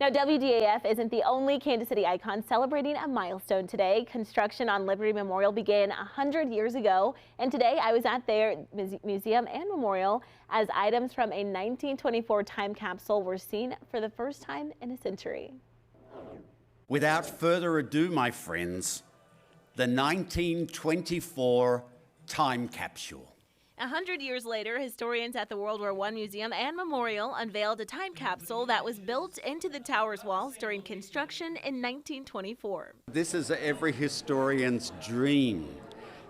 Now, WDAF isn't the only Kansas City icon celebrating a milestone today. Construction on Liberty Memorial began 100 years ago, and today I was at their museum and memorial as items from a 1924 time capsule were seen for the first time in a century. Without further ado, my friends, the 1924 time capsule. 100 years later, historians at the World War I Museum and Memorial unveiled a time capsule that was built into the tower's walls during construction in 1924. This is every historian's dream,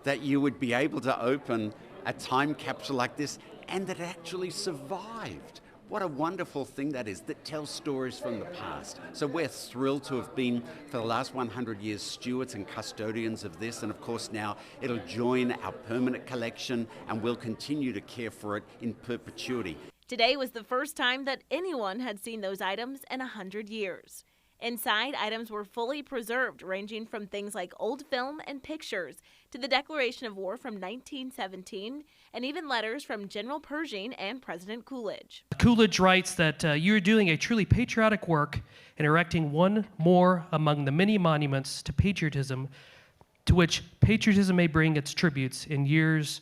that you would be able to open a time capsule like this and that it actually survived. What a wonderful thing that is, that tells stories from the past. So we're thrilled to have been, for the last 100 years, stewards and custodians of this. And of course now it'll join our permanent collection and we'll continue to care for it in perpetuity. Today was the first time that anyone had seen those items in 100 years. Inside, items were fully preserved, ranging from things like old film and pictures to the Declaration of War from 1917 and even letters from General Pershing and President Coolidge. Coolidge writes that you're doing a truly patriotic work in erecting one more among the many monuments to patriotism to which patriotism may bring its tributes in years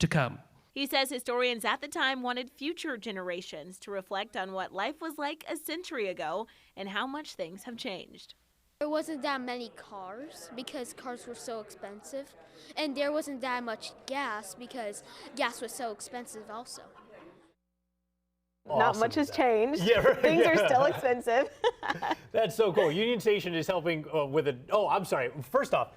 to come. He says historians at the time wanted future generations to reflect on what life was like a century ago and how much things have changed. There wasn't that many cars because cars were so expensive, and there wasn't that much gas because gas was so expensive also. Awesome. Not much has changed. Yeah, right. Things are still expensive. That's so cool. Union Station is helping with a, oh, I'm sorry. First off,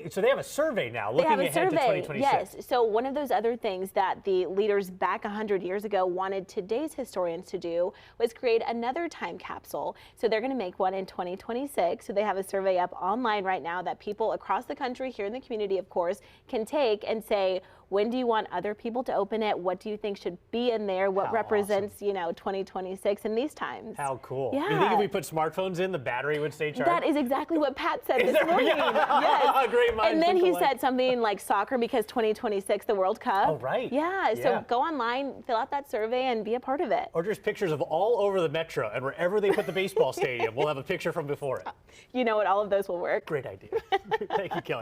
so they have a survey now looking ahead to 2026. Yes. So one of those other things that the leaders back 100 years ago wanted today's historians to do was create another time capsule. So they're going to make one in 2026. So they have a survey up online right now that people across the country, here in the community, of course, can take and say, when do you want other people to open it? What do you think should be in there? What represents, awesome. 2026 in these times? How cool. Yeah. You think if we put smartphones in, the battery would stay charged? That is exactly what Pat said this morning. Yes. Great minds And then think he alike. said something like soccer because 2026, the World Cup. Oh, right. Yeah, so go online, fill out that survey, and be a part of it. Or just pictures of all over the metro, and wherever they put the baseball stadium, we'll have a picture from before it. You know what? All of those will work. Great idea. Thank you, Kelly.